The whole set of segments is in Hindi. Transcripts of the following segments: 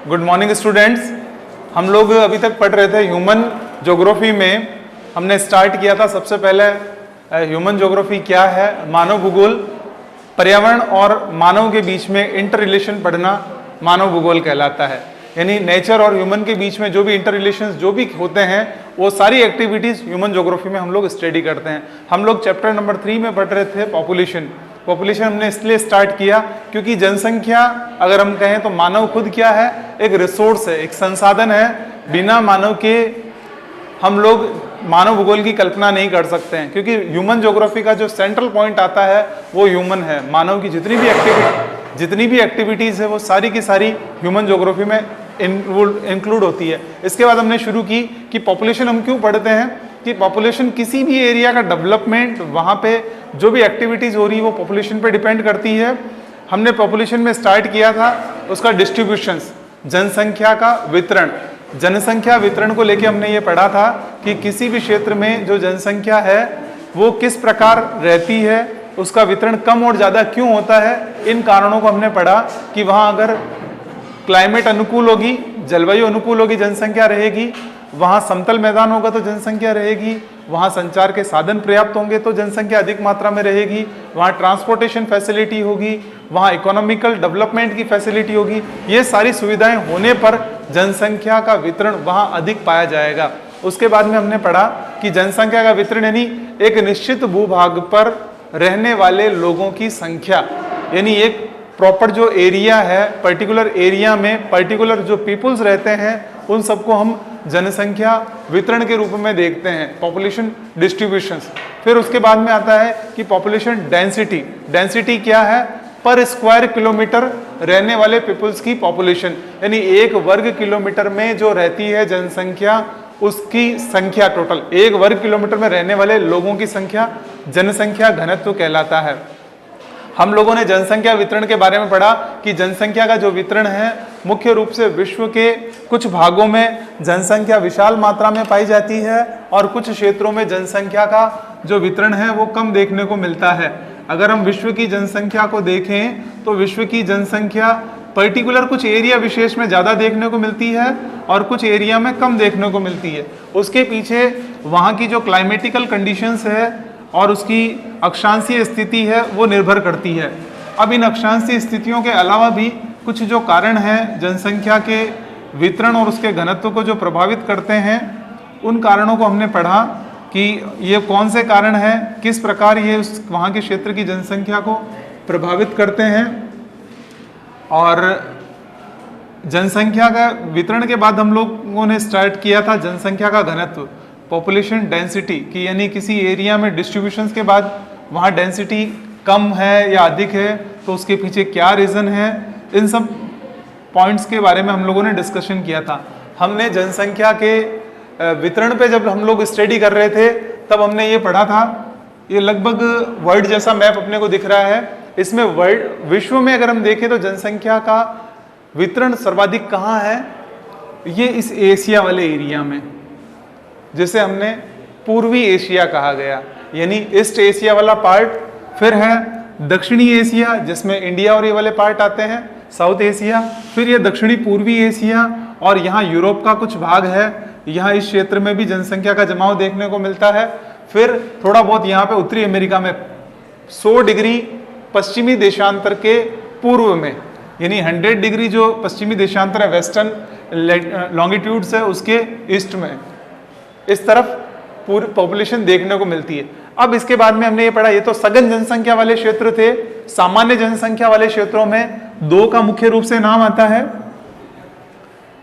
Good morning students. हम लोग अभी तक पढ़ रहे थे ह्यूमन ज्योग्राफी में। हमने स्टार्ट किया था सबसे पहले ह्यूमन ज्योग्राफी क्या है, मानव भूगोल, पर्यावरण और मानव के बीच में इंटर रिलेशन पढ़ना मानव भूगोल कहलाता है। यानी नेचर और ह्यूमन के बीच में जो भी इंटर रिलेशंस जो भी होते हैं वो सारी एक्टिविटीज ह्यूमन ज्योग्राफी में हम लोग स्टडी करते हैं। हम लोग चैप्टर नंबर 3 में पढ़ रहे थे पॉपुलेशन। पॉपुलेशन हमने इसलिए स्टार्ट किया क्योंकि जनसंख्या अगर हम कहें तो मानव खुद क्या है, एक रिसोर्स है, एक संसाधन है। बिना मानव के हम लोग मानव भूगोल की कल्पना नहीं कर सकते हैं, क्योंकि ह्यूमन ज्योग्राफी का जो सेंट्रल पॉइंट आता है वो ह्यूमन है। मानव की जितनी भी एक्टिविटीज है वो सारी की सारी ह्यूमन ज्योग्राफी में इंक्लूड होती है। इसके बाद हमने शुरू की कि पॉपुलेशन हम क्यों पढ़ते हैं, कि पॉपुलेशन किसी भी एरिया का डेवलपमेंट, वहाँ पे जो भी एक्टिविटीज हो रही है वो पॉपुलेशन पे डिपेंड करती है। हमने पॉपुलेशन में स्टार्ट किया था उसका डिस्ट्रीब्यूशंस, जनसंख्या का वितरण। जनसंख्या वितरण को लेके हमने ये पढ़ा था कि किसी भी क्षेत्र में जो जनसंख्या है वो किस प्रकार रहती है, उसका वितरण कम और ज़्यादा क्यों होता है। इन कारणों को हमने पढ़ा कि वहाँ अगर क्लाइमेट अनुकूल होगी, जलवायु अनुकूल होगी, जनसंख्या रहेगी। वहाँ समतल मैदान होगा तो जनसंख्या रहेगी। वहाँ संचार के साधन पर्याप्त होंगे तो जनसंख्या अधिक मात्रा में रहेगी। वहाँ ट्रांसपोर्टेशन फैसिलिटी होगी, वहाँ इकोनॉमिकल डेवलपमेंट की फैसिलिटी होगी। ये सारी सुविधाएं होने पर जनसंख्या का वितरण वहाँ अधिक पाया जाएगा। उसके बाद में हमने पढ़ा कि जनसंख्या का वितरण यानी एक निश्चित भूभाग पर रहने वाले लोगों की संख्या, यानी एक प्रॉपर जो एरिया है, पर्टिकुलर एरिया में पर्टिकुलर जो पीपुल्स रहते हैं उन सबको हम जनसंख्या वितरण के रूप में देखते हैं, पॉपुलेशन डिस्ट्रीब्यूशंस। फिर उसके बाद में आता है कि पॉपुलेशन डेंसिटी। डेंसिटी क्या है, पर स्क्वायर किलोमीटर रहने वाले पीपुल्स की पॉपुलेशन, यानी एक वर्ग किलोमीटर में जो रहती है जनसंख्या उसकी संख्या टोटल, एक वर्ग किलोमीटर में रहने वाले लोगों की संख्या जनसंख्या घनत्व कहलाता है। हम लोगों ने जनसंख्या वितरण के बारे में पढ़ा कि जनसंख्या का जो वितरण है मुख्य रूप से विश्व के कुछ भागों में जनसंख्या विशाल मात्रा में पाई जाती है और कुछ क्षेत्रों में जनसंख्या का जो वितरण है वो कम देखने को मिलता है। अगर हम विश्व की जनसंख्या को देखें तो विश्व की जनसंख्या पर्टिकुलर कुछ एरिया विशेष में ज़्यादा देखने को मिलती है और कुछ एरिया में कम देखने को मिलती है। उसके पीछे वहाँ की जो क्लाइमेटिकल कंडीशंस है और उसकी अक्षांशीय स्थिति है वो निर्भर करती है। अब इन अक्षांशीय स्थितियों के अलावा भी कुछ जो कारण हैं जनसंख्या के वितरण और उसके घनत्व को जो प्रभावित करते हैं, उन कारणों को हमने पढ़ा कि ये कौन से कारण हैं, किस प्रकार ये उस वहाँ के क्षेत्र की जनसंख्या को प्रभावित करते हैं। और जनसंख्या का वितरण के बाद हम लोगों ने स्टार्ट किया था जनसंख्या का घनत्व, पॉपुलेशन डेंसिटी की, यानी किसी एरिया में डिस्ट्रीब्यूशंस के बाद वहाँ डेंसिटी कम है या अधिक है तो उसके पीछे क्या रीज़न है। इन सब पॉइंट्स के बारे में हम लोगों ने डिस्कशन किया था। हमने जनसंख्या के वितरण पे जब हम लोग स्टडी कर रहे थे तब हमने ये पढ़ा था, ये लगभग वर्ल्ड जैसा मैप अपने को दिख रहा है। इसमें वर्ल्ड विश्व में अगर हम देखें तो जनसंख्या का वितरण सर्वाधिक कहाँ है, ये इस एशिया वाले एरिया में, जिसे हमने पूर्वी एशिया कहा गया, यानी ईस्ट एशिया वाला पार्ट। फिर है दक्षिणी एशिया जिसमें इंडिया और ये वाले पार्ट आते हैं, साउथ एशिया। फिर ये दक्षिणी पूर्वी एशिया और यहाँ यूरोप का कुछ भाग है, यहाँ इस क्षेत्र में भी जनसंख्या का जमाव देखने को मिलता है। फिर थोड़ा बहुत यहाँ पे उत्तरी अमेरिका में 100 डिग्री पश्चिमी देशांतर के पूर्व में, यानी 100 डिग्री जो पश्चिमी देशांतर है, वेस्टर्न लॉन्गिट्यूड्स है, उसके ईस्ट में इस तरफ पूरी पॉपुलेशन देखने को मिलती है। अब इसके बाद में हमने ये पढ़ा, ये तो सघन जनसंख्या वाले क्षेत्र थे। सामान्य जनसंख्या वाले क्षेत्रों में दो का मुख्य रूप से नाम आता है।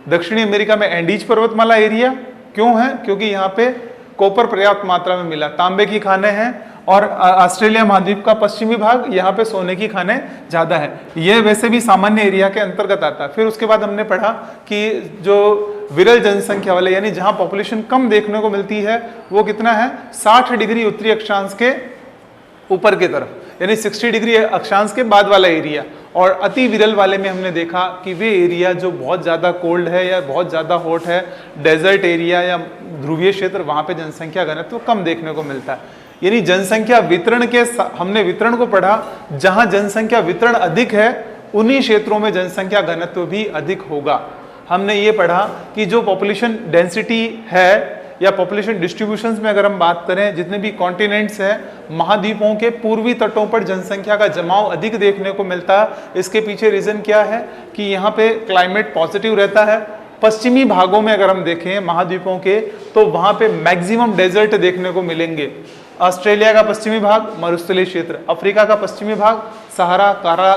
दक्षिणी अमेरिका में एंडीज पर्वतमाला एरिया, क्यों है, क्योंकि यहाँ पे कॉपर पर्याप्त मात्रा में मिला, तांबे की खानें हैं। और ऑस्ट्रेलिया महाद्वीप का पश्चिमी भाग, यहाँ पे सोने की खानें ज्यादा है। ये वैसे भी सामान्य एरिया के अंतर्गत आता है। फिर उसके बाद हमने पढ़ा कि जो विरल जनसंख्या वाले, यानी जहां पॉपुलेशन कम देखने को मिलती है, वो कितना है, 60 डिग्री उत्तरी अक्षांश के ऊपर की तरफ, यानी 60 डिग्री अक्षांश के बाद वाला एरिया। और अति विरल वाले में हमने देखा कि वे एरिया जो बहुत ज़्यादा कोल्ड है या बहुत ज़्यादा हॉट है, डेजर्ट एरिया या ध्रुवीय क्षेत्र, वहाँ पे जनसंख्या घनत्व कम देखने को मिलता है। यानी जनसंख्या वितरण के हमने वितरण को पढ़ा, जहाँ जनसंख्या वितरण अधिक है उन्हीं क्षेत्रों में जनसंख्या घनत्व भी अधिक होगा। हमने ये पढ़ा कि जो पॉपुलेशन डेंसिटी है या पॉपुलेशन डिस्ट्रीब्यूशंस में अगर हम बात करें, जितने भी कॉन्टिनेंट्स हैं, महाद्वीपों के पूर्वी तटों पर जनसंख्या का जमाव अधिक देखने को मिलता है। इसके पीछे रीजन क्या है कि यहाँ पे क्लाइमेट पॉजिटिव रहता है। पश्चिमी भागों में अगर हम देखें महाद्वीपों के, तो वहां पे मैक्सिमम डेजर्ट देखने को मिलेंगे। ऑस्ट्रेलिया का पश्चिमी भाग मरुस्थलीय क्षेत्र, अफ्रीका का पश्चिमी भाग सहारा,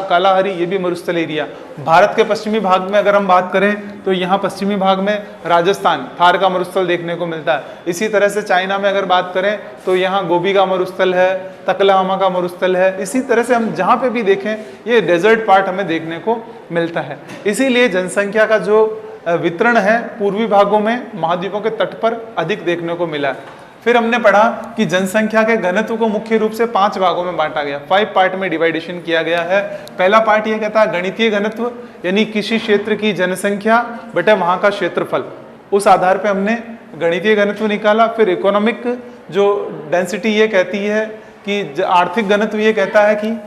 कालाहारी, ये भी मरुस्थलीय एरिया। भारत के पश्चिमी भाग में अगर हम बात करें तो यहाँ पश्चिमी भाग में राजस्थान, थार का मरुस्थल देखने को मिलता है। इसी तरह से चाइना में अगर बात करें तो यहाँ गोबी का मरुस्थल है, तकलामा का मरुस्थल है। इसी तरह से हम जहाँ पे भी देखें ये डेजर्ट पार्ट हमें देखने को मिलता है। इसीलिए जनसंख्या का जो वितरण है पूर्वी भागों में महाद्वीपों के तट पर अधिक देखने को मिला। फिर हमने पढ़ा कि जनसंख्या के घनत्व को मुख्य रूप से 5 भागों में बांटा गया, 5 पार्ट में डिवाइडेशन किया गया है। पहला पार्ट ये कहता है गणितीय घनत्व, यानी किसी क्षेत्र की जनसंख्या बटे वहां का क्षेत्रफल, उस आधार पे हमने गणितीय घनत्व निकाला। फिर इकोनॉमिक जो डेंसिटी ये कहती है कि आर्थिक घनत्व ये कहता है कि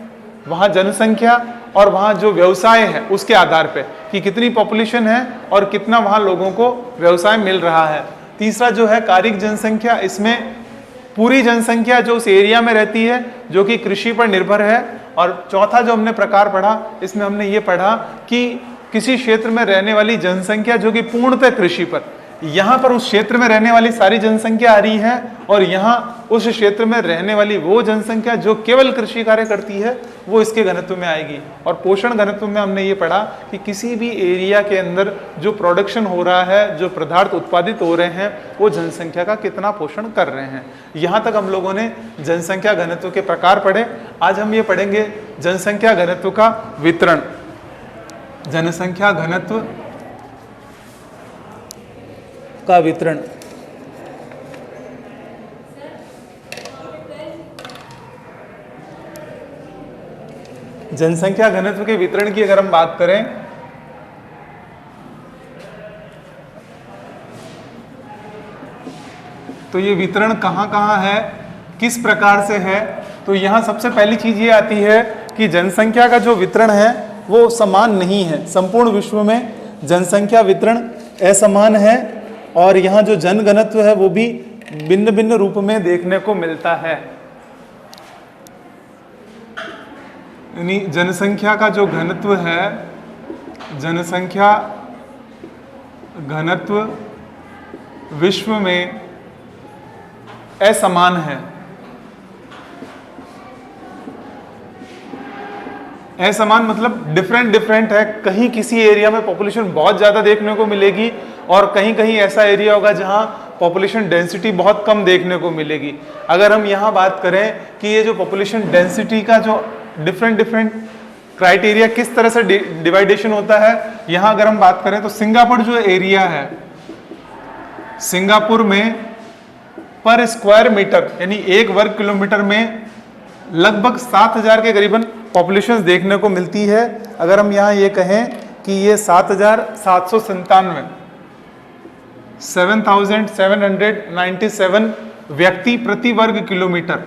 वहां जनसंख्या और वहां जो व्यवसाय है उसके आधार पे कि कितनी पॉपुलेशन है और कितना वहां लोगों को व्यवसाय मिल रहा है। तीसरा जो है कारिक जनसंख्या, इसमें पूरी जनसंख्या जो उस एरिया में रहती है जो कि कृषि पर निर्भर है। और चौथा जो हमने प्रकार पढ़ा, इसमें हमने ये पढ़ा कि किसी क्षेत्र में रहने वाली जनसंख्या जो कि पूर्णतः कृषि पर, यहाँ पर उस क्षेत्र में रहने वाली सारी जनसंख्या आ रही है और यहाँ उस क्षेत्र में रहने वाली वो जनसंख्या जो केवल कृषि कार्य करती है वो इसके घनत्व में आएगी। और पोषण घनत्व में हमने ये पढ़ा कि किसी भी एरिया के अंदर जो प्रोडक्शन हो रहा है, जो पदार्थ उत्पादित हो रहे हैं, वो जनसंख्या का कितना पोषण कर रहे हैं। यहाँ तक हम लोगों ने जनसंख्या घनत्व के प्रकार पढ़े। आज हम ये पढ़ेंगे जनसंख्या घनत्व का वितरण। जनसंख्या घनत्व का वितरण। जनसंख्या घनत्व के वितरण की अगर हम बात करें तो ये वितरण कहां कहां है, किस प्रकार से है, तो यहां सबसे पहली चीज ये आती है कि जनसंख्या का जो वितरण है वो समान नहीं है। संपूर्ण विश्व में जनसंख्या वितरण असमान है और यहाँ जो जनघनत्व है वो भी भिन्न भिन्न रूप में देखने को मिलता है। यानी जनसंख्या का जो घनत्व है, जनसंख्या घनत्व विश्व में असमान है। असमान मतलब डिफरेंट है। कहीं किसी एरिया में पॉपुलेशन बहुत ज्यादा देखने को मिलेगी और कहीं कहीं ऐसा एरिया होगा जहां पॉपुलेशन डेंसिटी बहुत कम देखने को मिलेगी। अगर हम यहाँ बात करें कि ये जो पॉपुलेशन डेंसिटी का जो डिफरेंट क्राइटेरिया किस तरह से डिवाइडेशन होता है, यहाँ अगर हम बात करें तो सिंगापुर जो एरिया है, सिंगापुर में पर स्क्वायर मीटर यानी 1 वर्ग किलोमीटर में लगभग 7000 के करीबन पॉपुलेशन देखने को मिलती है। अगर हम यहाँ ये कहें कि ये 7797 7797 व्यक्ति प्रति वर्ग किलोमीटर,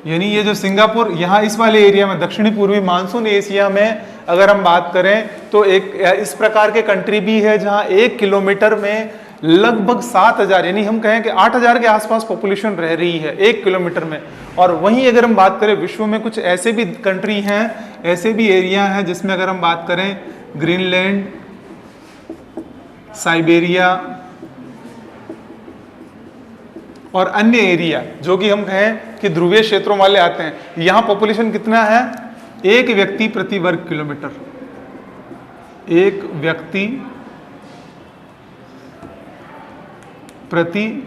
यानी ये जो सिंगापुर यहाँ इस वाले एरिया में दक्षिणी पूर्वी मानसून एशिया में अगर हम बात करें तो एक इस प्रकार के कंट्री भी है जहाँ 1 किलोमीटर में लगभग 7000 यानी हम कहें कि 8000 के आसपास पॉपुलेशन रह रही है 1 किलोमीटर में। और वहीं अगर हम बात करें विश्व में कुछ ऐसे भी कंट्री हैं, ऐसे भी एरिया हैं जिसमें अगर हम बात करें ग्रीनलैंड, साइबेरिया और अन्य एरिया जो कि हम कहें कि ध्रुवीय क्षेत्रों वाले आते हैं, यहाँ पॉपुलेशन कितना है, 1 व्यक्ति प्रति वर्ग किलोमीटर, 1 व्यक्ति प्रति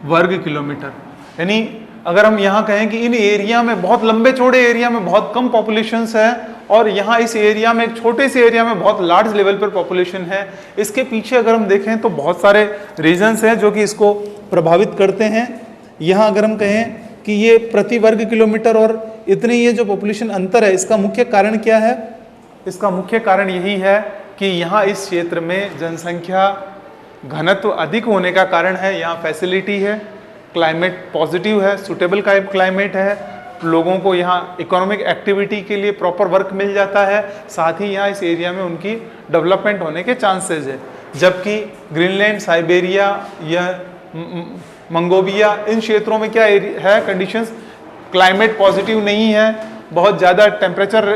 वर्ग किलोमीटर। यानी अगर हम यहाँ कहें कि इन एरिया में बहुत लंबे चौड़े एरिया में बहुत कम पॉपुलेशंस है और यहाँ इस एरिया में एक छोटे से एरिया में बहुत लार्ज लेवल पर पॉपुलेशन है, इसके पीछे अगर हम देखें तो बहुत सारे रीजंस हैं जो कि इसको प्रभावित करते हैं। यहाँ अगर हम कहें कि ये प्रति वर्ग किलोमीटर और इतनी ये जो पॉपुलेशन अंतर है, इसका मुख्य कारण क्या है? इसका मुख्य कारण यही है कि यहाँ इस क्षेत्र में जनसंख्या घनत्व अधिक होने का कारण है, यहाँ फैसिलिटी है, क्लाइमेट पॉजिटिव है, सुटेबल क्लाइमेट है, लोगों को यहाँ इकोनॉमिक एक्टिविटी के लिए प्रॉपर वर्क मिल जाता है, साथ ही यहाँ इस एरिया में उनकी डेवलपमेंट होने के चांसेस है। जबकि ग्रीनलैंड, साइबेरिया या मंगोविया, इन क्षेत्रों में क्या है कंडीशंस, क्लाइमेट पॉजिटिव नहीं है, बहुत ज़्यादा टेम्परेचर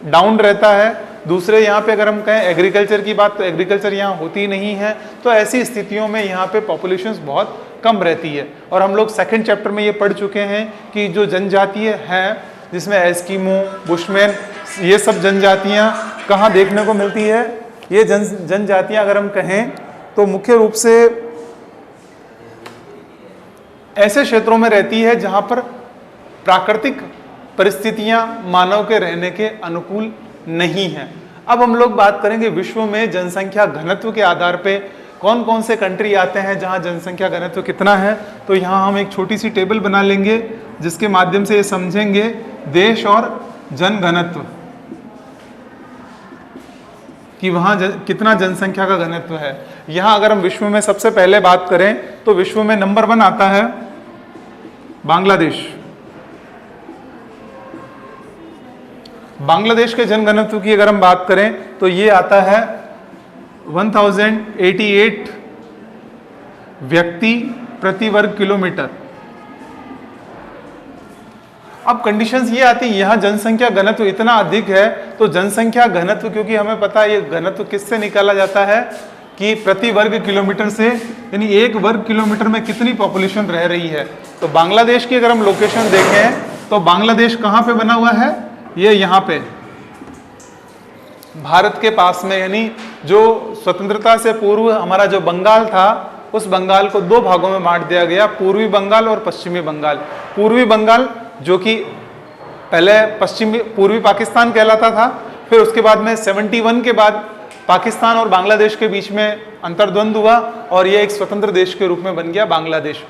डाउन रहता है। दूसरे यहाँ पे अगर हम कहें एग्रीकल्चर की बात, तो एग्रीकल्चर यहाँ होती नहीं है। तो ऐसी स्थितियों में यहाँ पे पॉपुलेशंस बहुत कम रहती है। और हम लोग सेकंड चैप्टर में ये पढ़ चुके हैं कि जो जनजातीय हैं, जिसमें एस्किमो, बुशमैन, ये सब जनजातियाँ कहाँ देखने को मिलती है। ये जनजातियाँ अगर हम कहें तो मुख्य रूप से ऐसे क्षेत्रों में रहती है जहाँ पर प्राकृतिक परिस्थितियाँ मानव के रहने के अनुकूल नहीं है। अब हम लोग बात करेंगे विश्व में जनसंख्या घनत्व के आधार पे कौन कौन से कंट्री आते हैं जहां जनसंख्या घनत्व कितना है। तो यहां हम एक छोटी सी टेबल बना लेंगे जिसके माध्यम से ये समझेंगे देश और जन घनत्व कि वहां कितना जनसंख्या का घनत्व है। यहां अगर हम विश्व में सबसे पहले बात करें तो विश्व में नंबर 1 आता है बांग्लादेश। बांग्लादेश के जनघनत्व की अगर हम बात करें तो ये आता है 1088 व्यक्ति प्रति वर्ग किलोमीटर। अब कंडीशंस ये आती है, यहाँ जनसंख्या घनत्व इतना अधिक है तो जनसंख्या घनत्व, क्योंकि हमें पता है ये घनत्व किससे निकाला जाता है कि प्रति वर्ग किलोमीटर से, यानी 1 वर्ग किलोमीटर में कितनी पॉपुलेशन रह रही है। तो बांग्लादेश की अगर हम लोकेशन देखें तो बांग्लादेश कहाँ पे बना हुआ है, ये यहाँ पे भारत के पास में, यानी जो स्वतंत्रता से पूर्व हमारा जो बंगाल था उस बंगाल को 2 भागों में बांट दिया गया, पूर्वी बंगाल और पश्चिमी बंगाल। पूर्वी बंगाल जो कि पहले पूर्वी पाकिस्तान कहलाता था, फिर उसके बाद में 71 के बाद पाकिस्तान और बांग्लादेश के बीच में अंतर्द्वंद हुआ और ये एक स्वतंत्र देश के रूप में बन गया बांग्लादेश।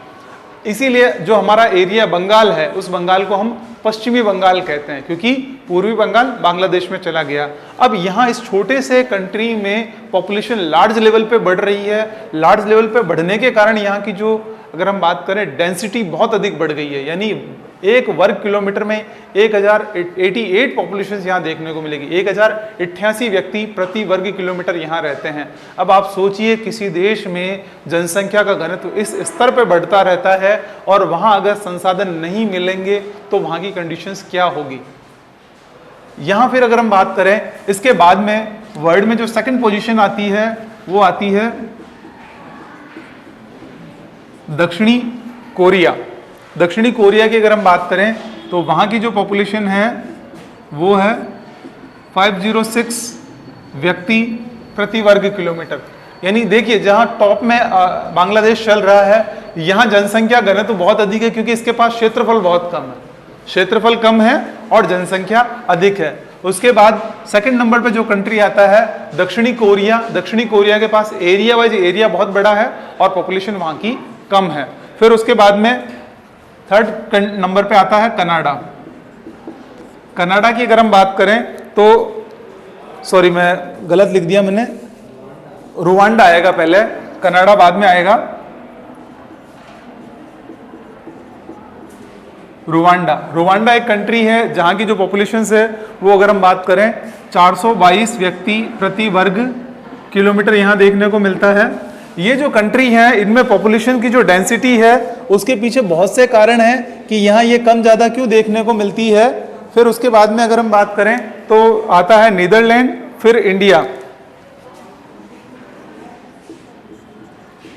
इसीलिए जो हमारा एरिया बंगाल है उस बंगाल को हम पश्चिमी बंगाल कहते हैं, क्योंकि पूर्वी बंगाल बांग्लादेश में चला गया। अब यहाँ इस छोटे से कंट्री में पॉपुलेशन लार्ज लेवल पे बढ़ रही है। लार्ज लेवल पे बढ़ने के कारण यहाँ की जो अगर हम बात करें डेंसिटी बहुत अधिक बढ़ गई है, यानी 1 वर्ग किलोमीटर में 1088 पॉपुलेशन यहाँ देखने को मिलेगी। 1088 व्यक्ति प्रति वर्ग किलोमीटर यहाँ रहते हैं। अब आप सोचिए किसी देश में जनसंख्या का घनत्व इस स्तर पे बढ़ता रहता है और वहाँ अगर संसाधन नहीं मिलेंगे तो वहाँ की कंडीशंस क्या होगी। यहाँ फिर अगर हम बात करें इसके बाद में वर्ल्ड में जो सेकंड पोजीशन आती है वो आती है दक्षिणी कोरिया। दक्षिणी कोरिया की अगर हम बात करें तो वहाँ की जो पॉपुलेशन है वो है 506 व्यक्ति प्रति वर्ग किलोमीटर। यानी देखिए जहाँ टॉप में बांग्लादेश चल रहा है, यहाँ जनसंख्या घनत्व तो बहुत अधिक है क्योंकि इसके पास क्षेत्रफल बहुत कम है, क्षेत्रफल कम है और जनसंख्या अधिक है। उसके बाद सेकंड नंबर पे जो कंट्री आता है दक्षिणी कोरिया। दक्षिणी कोरिया के पास एरिया वाइज एरिया बहुत बड़ा है और पॉपुलेशन वहाँ की कम है। फिर उसके बाद में थर्ड नंबर पे आता है कनाडा। कनाडा की अगर हम बात करें तो सॉरी मैं गलत लिख दिया मैंने, रुवांडा आएगा पहले, कनाडा बाद में आएगा। रुवांडा एक कंट्री है जहां की जो पॉपुलेशन है वो अगर हम बात करें 422 व्यक्ति प्रति वर्ग किलोमीटर यहां देखने को मिलता है। ये जो कंट्री है इनमें पॉपुलेशन की जो डेंसिटी है उसके पीछे बहुत से कारण हैं कि यहाँ ये कम ज़्यादा क्यों देखने को मिलती है। फिर उसके बाद में अगर हम बात करें तो आता है नीदरलैंड, फिर इंडिया।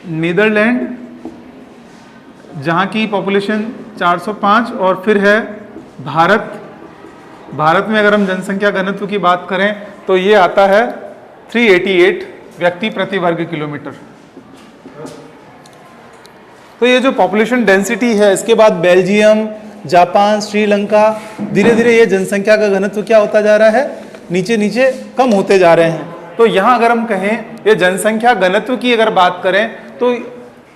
नीदरलैंड जहाँ की पॉपुलेशन 405 और फिर है भारत। भारत में अगर हम जनसंख्या घनत्व की बात करें तो ये आता है 388 व्यक्ति प्रति वर्ग किलोमीटर। तो ये जो पॉपुलेशन डेंसिटी है, इसके बाद बेल्जियम, जापान, श्रीलंका, धीरे धीरे ये जनसंख्या का घनत्व क्या होता जा रहा है, नीचे नीचे कम होते जा रहे हैं। तो यहाँ अगर हम कहें ये जनसंख्या घनत्व की अगर बात करें तो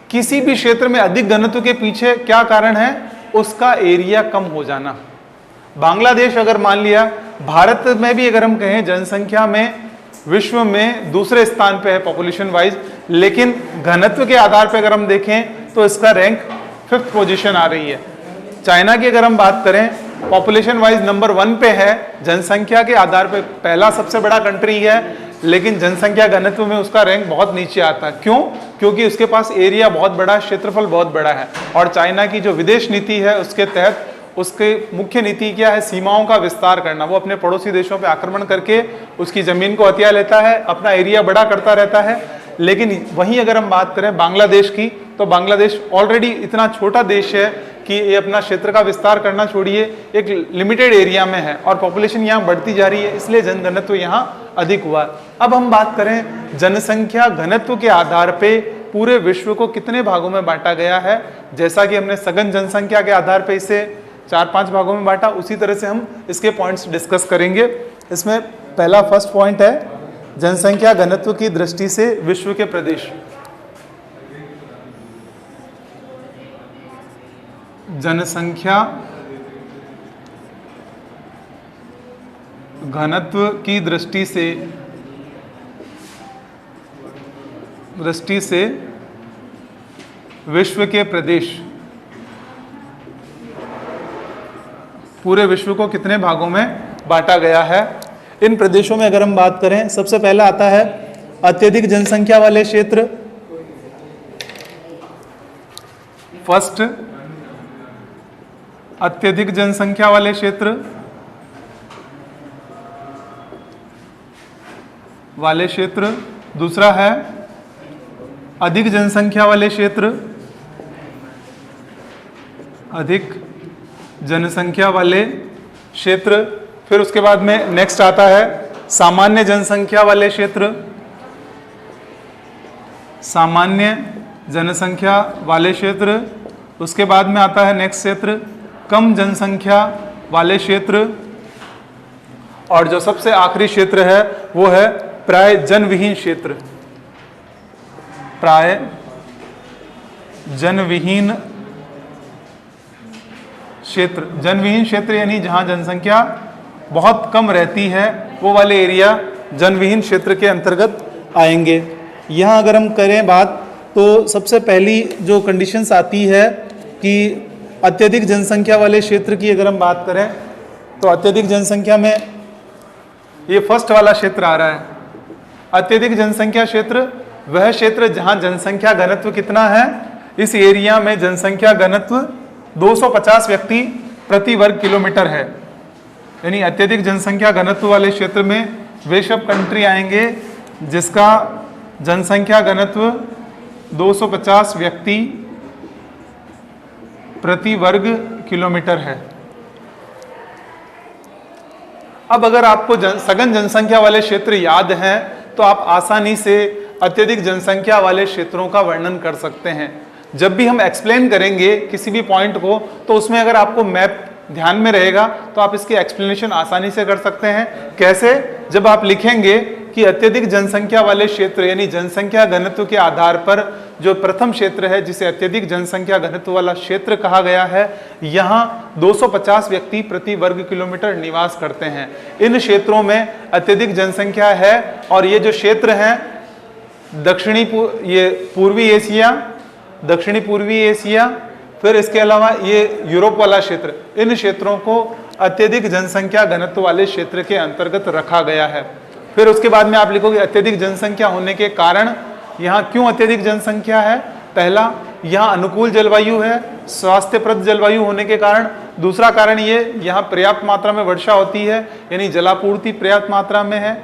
किसी भी क्षेत्र में अधिक घनत्व के पीछे क्या कारण है, उसका एरिया कम हो जाना। बांग्लादेश अगर मान लिया, भारत में भी अगर हम कहें जनसंख्या में विश्व में दूसरे स्थान पे है पॉपुलेशन वाइज, लेकिन घनत्व के आधार पे अगर हम देखें तो इसका रैंक 5th पोजीशन आ रही है। चाइना की अगर हम बात करें पॉपुलेशन वाइज नंबर 1 पे है, जनसंख्या के आधार पे पहला सबसे बड़ा कंट्री है, लेकिन जनसंख्या घनत्व में उसका रैंक बहुत नीचे आता है। क्यों? क्योंकि उसके पास एरिया बहुत बड़ा, क्षेत्रफल बहुत बड़ा है। और चाइना की जो विदेश नीति है उसके तहत उसके मुख्य नीति क्या है? सीमाओं का विस्तार करना। वो अपने पड़ोसी देशों पे आक्रमण करके उसकी जमीन को हथिया लेता है, अपना एरिया बड़ा करता रहता है। लेकिन वहीं अगर हम बात करें बांग्लादेश की, तो बांग्लादेश ऑलरेडी इतना छोटा देश है कि ये अपना क्षेत्र का विस्तार करना छोड़िए, एक लिमिटेड एरिया में है और पॉपुलेशन यहाँ बढ़ती जा रही है, इसलिए जनघनत्व यहाँ अधिक हुआ। अब हम बात करें जनसंख्या घनत्व के आधार पे पूरे विश्व को कितने भागों में बांटा गया है। जैसा कि हमने सघन जनसंख्या के आधार पे इसे 4-5 भागों में बांटा, उसी तरह से हम इसके पॉइंट्स डिस्कस करेंगे। इसमें पहला फर्स्ट पॉइंट है जनसंख्या घनत्व की दृष्टि से विश्व के प्रदेश। जनसंख्या घनत्व की दृष्टि से विश्व के प्रदेश, पूरे विश्व को कितने भागों में बांटा गया है। इन प्रदेशों में अगर हम बात करें, सबसे पहला आता है अत्यधिक जनसंख्या वाले क्षेत्र। फर्स्ट, अत्यधिक जनसंख्या वाले क्षेत्र दूसरा है अधिक जनसंख्या वाले क्षेत्र, अधिक जनसंख्या वाले क्षेत्र। फिर उसके बाद में नेक्स्ट आता है सामान्य जनसंख्या वाले क्षेत्र, सामान्य जनसंख्या वाले क्षेत्र। उसके बाद में आता है नेक्स्ट क्षेत्र कम जनसंख्या वाले क्षेत्र। और जो सबसे आखिरी क्षेत्र है वो है प्राय जनविहीन क्षेत्र, प्राय जनविहीन क्षेत्र। जनविहीन क्षेत्र यानी जहां जनसंख्या बहुत कम रहती है, वो वाले एरिया जनविहीन क्षेत्र के अंतर्गत आएंगे। यहाँ अगर हम करें बात, तो सबसे पहली जो कंडीशंस आती है कि अत्यधिक जनसंख्या वाले क्षेत्र की अगर हम बात करें, तो अत्यधिक जनसंख्या में ये फर्स्ट वाला क्षेत्र आ रहा है। अत्यधिक जनसंख्या क्षेत्र वह क्षेत्र जहां जनसंख्या घनत्व कितना है? इस एरिया में जनसंख्या घनत्व 250 व्यक्ति प्रति वर्ग किलोमीटर है। यानी अत्यधिक जनसंख्या घनत्व वाले क्षेत्र में वे सब कंट्री आएंगे जिसका जनसंख्या घनत्व 250 व्यक्ति प्रति वर्ग किलोमीटर है। अब अगर आपको सघन जनसंख्या वाले क्षेत्र याद हैं, तो आप आसानी से अत्यधिक जनसंख्या वाले क्षेत्रों का वर्णन कर सकते हैं। जब भी हम एक्सप्लेन करेंगे किसी भी पॉइंट को, तो उसमें अगर आपको मैप ध्यान में रहेगा तो आप इसकी एक्सप्लेनेशन आसानी से कर सकते हैं। कैसे? जब आप लिखेंगे कि अत्यधिक जनसंख्या वाले क्षेत्र यानी जनसंख्या घनत्व के आधार पर जो प्रथम क्षेत्र है जिसे अत्यधिक जनसंख्या घनत्व वाला क्षेत्र कहा गया है, यहाँ 250 व्यक्ति प्रति वर्ग किलोमीटर निवास करते हैं। इन क्षेत्रों में अत्यधिक जनसंख्या है और ये जो क्षेत्र हैं दक्षिणी पूर्वी एशिया, फिर इसके अलावा ये यूरोप वाला क्षेत्र, इन क्षेत्रों को अत्यधिक जनसंख्या घनत्व वाले क्षेत्र के अंतर्गत रखा गया है। फिर उसके बाद में आप लिखोगे अत्यधिक जनसंख्या होने के कारण यहाँ क्यों अत्यधिक जनसंख्या है। पहला, यहाँ अनुकूल जलवायु है, स्वास्थ्यप्रद जलवायु होने के कारण। दूसरा कारण ये, यहाँ पर्याप्त मात्रा में वर्षा होती है यानी जलापूर्ति पर्याप्त मात्रा में है,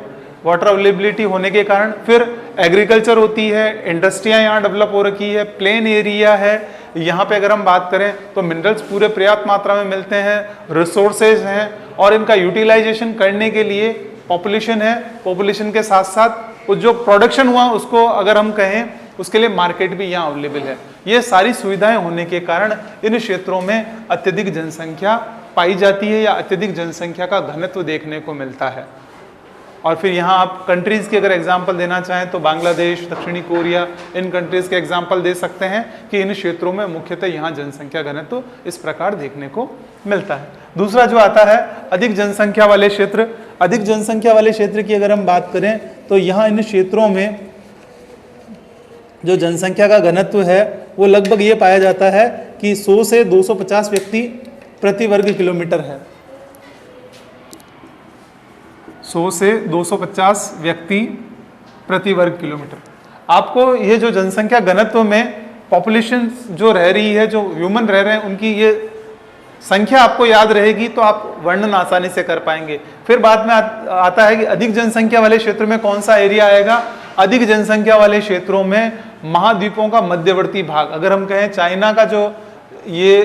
वाटर अवेलेबिलिटी होने के कारण। फिर एग्रीकल्चर होती है, इंडस्ट्रियाँ यहाँ डेवलप हो रखी है, प्लेन एरिया है। यहाँ पे अगर हम बात करें तो मिनरल्स पूरे पर्याप्त मात्रा में मिलते हैं, रिसोर्सेज हैं और इनका यूटिलाइजेशन करने के लिए पॉपुलेशन है। पॉपुलेशन के साथ साथ जो प्रोडक्शन हुआ उसको अगर हम कहें उसके लिए मार्केट भी यहाँ अवेलेबल है। ये सारी सुविधाएं होने के कारण इन क्षेत्रों में अत्यधिक जनसंख्या पाई जाती है या अत्यधिक जनसंख्या का घनत्व देखने को मिलता है। और फिर यहाँ आप कंट्रीज़ के अगर एग्जाम्पल देना चाहें तो बांग्लादेश, दक्षिणी कोरिया, इन कंट्रीज़ के एग्जाम्पल दे सकते हैं कि इन क्षेत्रों में मुख्यतः यहाँ जनसंख्या घनत्व इस प्रकार देखने को मिलता है। दूसरा जो आता है अधिक जनसंख्या वाले क्षेत्र। अधिक जनसंख्या वाले क्षेत्र की अगर हम बात करें तो यहाँ इन क्षेत्रों में जो जनसंख्या का घनत्व है वो लगभग ये पाया जाता है कि 100 से 250 व्यक्ति प्रति वर्ग किलोमीटर है। 100 से 250 व्यक्ति प्रति वर्ग किलोमीटर। आपको ये जो जनसंख्या घनत्व में पॉपुलेशन जो रह रही है, जो ह्यूमन रह रहे हैं, उनकी ये संख्या आपको याद रहेगी तो आप वर्णन आसानी से कर पाएंगे। फिर बाद में आता है कि अधिक जनसंख्या वाले क्षेत्र में कौन सा एरिया आएगा। अधिक जनसंख्या वाले क्षेत्रों में महाद्वीपों का मध्यवर्ती भाग, अगर हम कहें चाइना का जो ये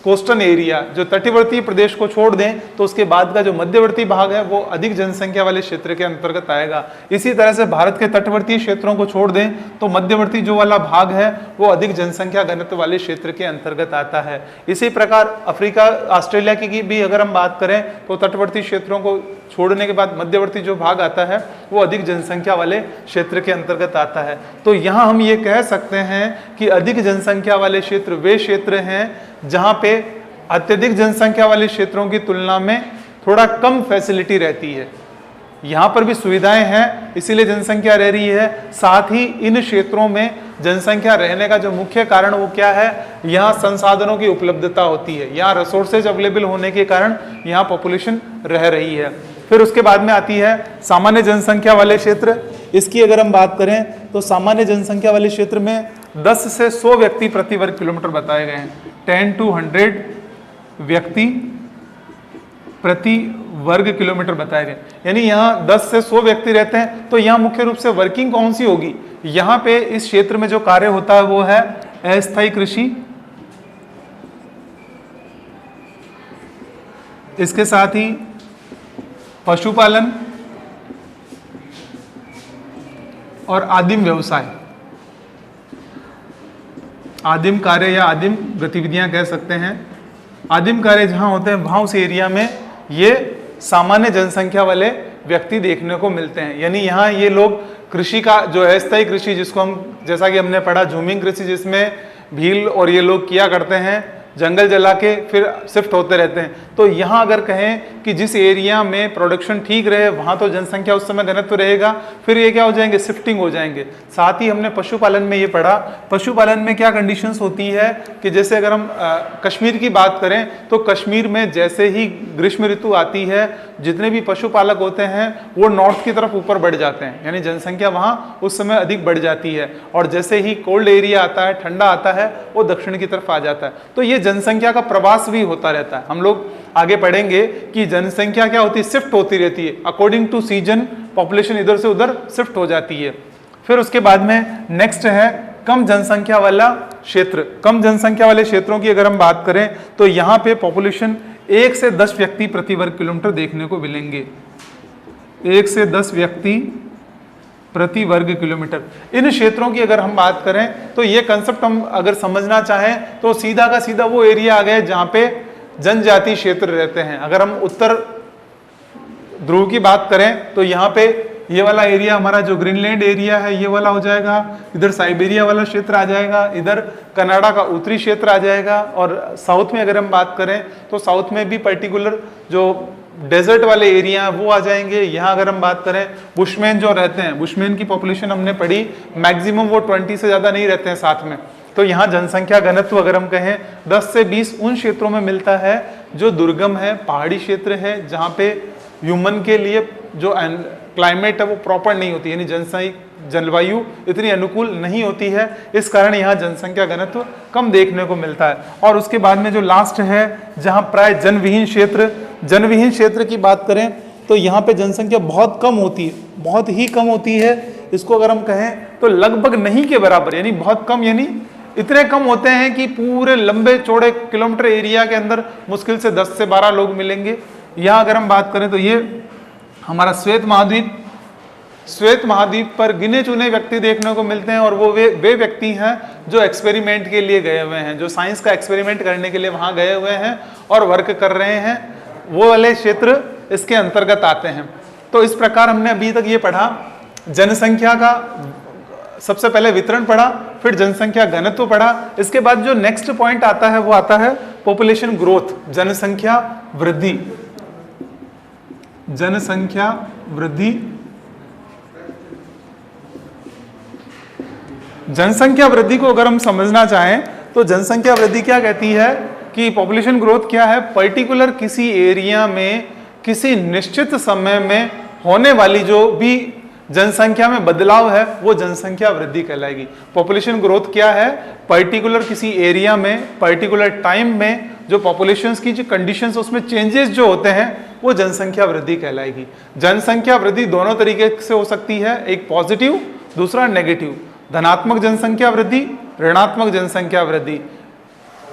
कोस्टल एरिया, जो तटीवर्ती प्रदेश को छोड़ दें तो उसके बाद का जो मध्यवर्ती भाग है वो अधिक जनसंख्या वाले क्षेत्र के अंतर्गत आएगा। इसी तरह से भारत के तटवर्ती क्षेत्रों को छोड़ दें तो मध्यवर्ती जो वाला भाग है वो अधिक जनसंख्या घनत्व वाले क्षेत्र के अंतर्गत आता है। इसी प्रकार अफ्रीका, ऑस्ट्रेलिया की भी अगर हम बात करें तो तटवर्ती क्षेत्रों को छोड़ने के बाद मध्यवर्ती जो भाग आता है वो अधिक जनसंख्या वाले क्षेत्र के अंतर्गत आता है। तो यहाँ हम ये कह सकते हैं कि अधिक जनसंख्या वाले क्षेत्र वे क्षेत्र हैं जहाँ पे अत्यधिक जनसंख्या वाले क्षेत्रों की तुलना में थोड़ा कम फैसिलिटी रहती है। यहाँ पर भी सुविधाएं हैं, इसीलिए जनसंख्या रह रही है। साथ ही इन क्षेत्रों में जनसंख्या रहने का जो मुख्य कारण वो क्या है, यहाँ संसाधनों की उपलब्धता होती है, यहाँ रिसोर्सेज अवेलेबल होने के कारण यहाँ पॉपुलेशन रह रही है। फिर उसके बाद में आती है सामान्य जनसंख्या वाले क्षेत्र। इसकी अगर हम बात करें तो सामान्य जनसंख्या वाले क्षेत्र में 10 से 100 व्यक्ति प्रति वर्ग किलोमीटर बताए गए हैं। 10 to 100 व्यक्ति प्रति वर्ग किलोमीटर बताए गए, यानी यहाँ 10 से 100 व्यक्ति रहते हैं। तो यहाँ मुख्य रूप से वर्किंग कौन सी होगी, यहाँ पे इस क्षेत्र में जो कार्य होता है वो है अस्थायी कृषि, इसके साथ ही पशुपालन और आदिम व्यवसाय, आदिम कार्य या आदिम गतिविधियां कह सकते हैं। आदिम कार्य जहां होते हैं वहां उस एरिया में ये सामान्य जनसंख्या वाले व्यक्ति देखने को मिलते हैं। यानी यहाँ ये लोग कृषि का जो है अस्थायी कृषि, जिसको हम जैसा कि हमने पढ़ा झूमिंग कृषि, जिसमें भील और ये लोग किया करते हैं, जंगल जला के फिर शिफ्ट होते रहते हैं। तो यहाँ अगर कहें कि जिस एरिया में प्रोडक्शन ठीक रहे वहाँ तो जनसंख्या उस समय घनत्व रहेगा, फिर ये क्या हो जाएंगे, शिफ्टिंग हो जाएंगे। साथ ही हमने पशुपालन में ये पढ़ा, पशुपालन में क्या कंडीशंस होती है कि जैसे अगर हम कश्मीर की बात करें तो कश्मीर में जैसे ही ग्रीष्म ऋतु आती है जितने भी पशुपालक होते हैं वो नॉर्थ की तरफ ऊपर बढ़ जाते हैं, यानी जनसंख्या वहाँ उस समय अधिक बढ़ जाती है। और जैसे ही कोल्ड एरिया आता है, ठंडा आता है, वो दक्षिण की तरफ आ जाता है। तो ये जनसंख्या का प्रवास भी होता रहता है। हम लोग आगे पढ़ेंगे कि जनसंख्या क्या होती है, शिफ्ट होती रहती है अकॉर्डिंग टू सीजन, पॉपुलेशन इधर से उधर शिफ्ट हो जाती है। फिर उसके बाद में नेक्स्ट है कम जनसंख्या वाला क्षेत्र। कम जनसंख्या वाले क्षेत्रों की अगर हम बात करें तो यहाँ पे पॉपुलेशन 1 से 10 व्यक्ति प्रति वर्ग किलोमीटर देखने को मिलेंगे। 1 से 10 व्यक्ति प्रति वर्ग किलोमीटर। इन क्षेत्रों की अगर हम बात करें तो ये कंसेप्ट हम अगर समझना चाहें तो सीधा का सीधा वो एरिया आ गया जहाँ पे जनजाति क्षेत्र रहते हैं। अगर हम उत्तर ध्रुव की बात करें तो यहाँ पे ये वाला एरिया हमारा जो ग्रीनलैंड एरिया है ये वाला हो जाएगा, इधर साइबेरिया वाला क्षेत्र आ जाएगा, इधर कनाडा का उत्तरी क्षेत्र आ जाएगा। और साउथ में अगर हम बात करें तो साउथ में भी पर्टिकुलर जो डेजर्ट वाले एरिया हैं वो आ जाएंगे। यहाँ अगर हम बात करें बुशमैन जो रहते हैं, बुशमैन की पॉपुलेशन हमने पढ़ी, मैक्सिमम वो 20 से ज़्यादा नहीं रहते हैं साथ में। तो यहाँ जनसंख्या घनत्व अगर हम कहें 10 से 20 उन क्षेत्रों में मिलता है जो दुर्गम है, पहाड़ी क्षेत्र है, जहाँ पे ह्यूमन के लिए जो क्लाइमेट है वो प्रॉपर नहीं होती, यानी जलवायु इतनी अनुकूल नहीं होती है। इस कारण यहाँ जनसंख्या घनत्व कम देखने को मिलता है। और उसके बाद में जो लास्ट है जहाँ प्राय जनविहीन क्षेत्र, जनविहीन क्षेत्र की बात करें तो यहाँ पे जनसंख्या बहुत कम होती है, बहुत ही कम होती है। इसको अगर हम कहें तो लगभग नहीं के बराबर, यानी बहुत कम, यानी इतने कम होते हैं कि पूरे लंबे चौड़े किलोमीटर एरिया के अंदर मुश्किल से 10 से 12 लोग मिलेंगे। यहाँ अगर हम बात करें तो ये हमारा श्वेत महाद्वीप, श्वेत महाद्वीप पर गिने चुने व्यक्ति देखने को मिलते हैं। और वो वे व्यक्ति हैं जो एक्सपेरिमेंट के लिए गए हुए हैं, जो साइंस का एक्सपेरिमेंट करने के लिए वहाँ गए हुए हैं और वर्क कर रहे हैं, वो वाले क्षेत्र इसके अंतर्गत आते हैं। तो इस प्रकार हमने अभी तक ये पढ़ा, जनसंख्या का सबसे पहले वितरण पढ़ा, फिर जनसंख्या घनत्व पढ़ा। इसके बाद जो नेक्स्ट पॉइंट आता है वो आता है पॉपुलेशन ग्रोथ, जनसंख्या वृद्धि। जनसंख्या वृद्धि, जनसंख्या वृद्धि को अगर हम समझना चाहें तो जनसंख्या वृद्धि क्या कहती है कि पॉपुलेशन ग्रोथ क्या है, पर्टिकुलर किसी एरिया में किसी निश्चित समय में होने वाली जो भी जनसंख्या में बदलाव है वो जनसंख्या वृद्धि कहलाएगी। पॉपुलेशन ग्रोथ क्या है, पर्टिकुलर किसी एरिया में पर्टिकुलर टाइम में जो पॉपुलेशंस की जो कंडीशंस उसमें चेंजेस जो होते हैं वो जनसंख्या वृद्धि कहलाएगी। जनसंख्या वृद्धि दोनों तरीके से हो सकती है, एक पॉजिटिव, दूसरा नेगेटिव। धनात्मक जनसंख्या वृद्धि, ऋणात्मक जनसंख्या वृद्धि।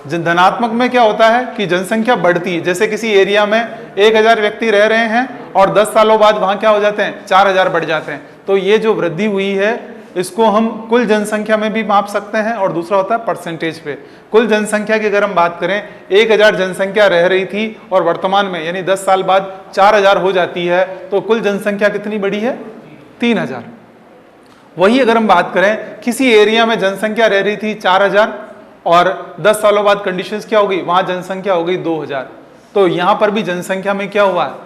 धनात्मक में क्या होता है कि जनसंख्या बढ़ती है, जैसे किसी एरिया में 1000 व्यक्ति रह रहे हैं और 10 सालों बाद वहां क्या हो जाते हैं, 4000 बढ़ जाते हैं। तो ये जो वृद्धि हुई है इसको हम कुल जनसंख्या में भी माप सकते हैं, और दूसरा होता है परसेंटेज पे। कुल जनसंख्या की अगर हम बात करें, 1000 जनसंख्या रह रही थी और वर्तमान में यानी 10 साल बाद 4000 हो जाती है, तो कुल जनसंख्या कितनी बढ़ी है, 3000। वही अगर हम बात करें किसी एरिया में जनसंख्या रह रही थी 4000 और 10 सालों बाद कंडीशंस क्या हो गई, वहां जनसंख्या हो गई 2000, तो यहां पर भी जनसंख्या में क्या हुआ है,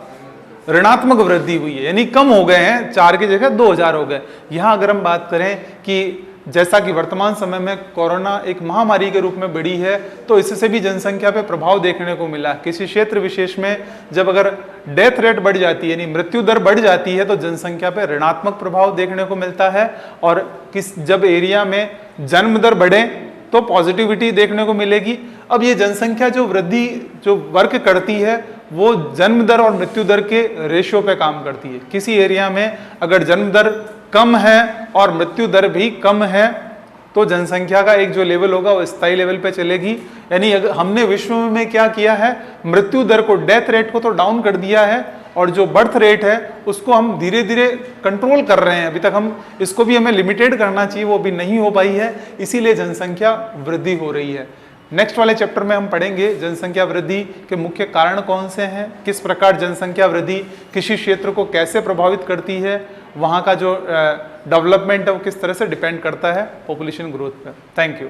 ऋणात्मक वृद्धि हुई है, यानी कम हो गए हैं, 4 की जगह 2000 हो गए। यहां अगर हम बात करें कि जैसा कि वर्तमान समय में कोरोना एक महामारी के रूप में बढ़ी है, तो इससे भी जनसंख्या पे प्रभाव देखने को मिला। किसी क्षेत्र विशेष में जब अगर डेथ रेट बढ़ जाती है यानी मृत्यु दर बढ़ जाती है तो जनसंख्या पे ऋणात्मक प्रभाव देखने को मिलता है, और जब एरिया में जन्म दर बढ़े तो पॉजिटिविटी देखने को मिलेगी। अब ये जनसंख्या जो वृद्धि जो वर्क करती है वो जन्म दर और मृत्यु दर के रेशियो पे काम करती है। किसी एरिया में अगर जन्म दर कम है और मृत्यु दर भी कम है तो जनसंख्या का एक जो लेवल होगा वो स्थायी लेवल पे चलेगी। यानी अगर हमने विश्व में क्या किया है, मृत्यु दर को, डेथ रेट को तो डाउन कर दिया है, और जो बर्थ रेट है उसको हम धीरे धीरे कंट्रोल कर रहे हैं। अभी तक हम इसको भी हमें लिमिटेड करना चाहिए, वो भी नहीं हो पाई है, इसीलिए जनसंख्या वृद्धि हो रही है। नेक्स्ट वाले चैप्टर में हम पढ़ेंगे जनसंख्या वृद्धि के मुख्य कारण कौन से हैं, किस प्रकार जनसंख्या वृद्धि किसी क्षेत्र को कैसे प्रभावित करती है, वहाँ का जो डेवलपमेंट है वो किस तरह से डिपेंड करता है पॉपुलेशन ग्रोथ पर। Thank you.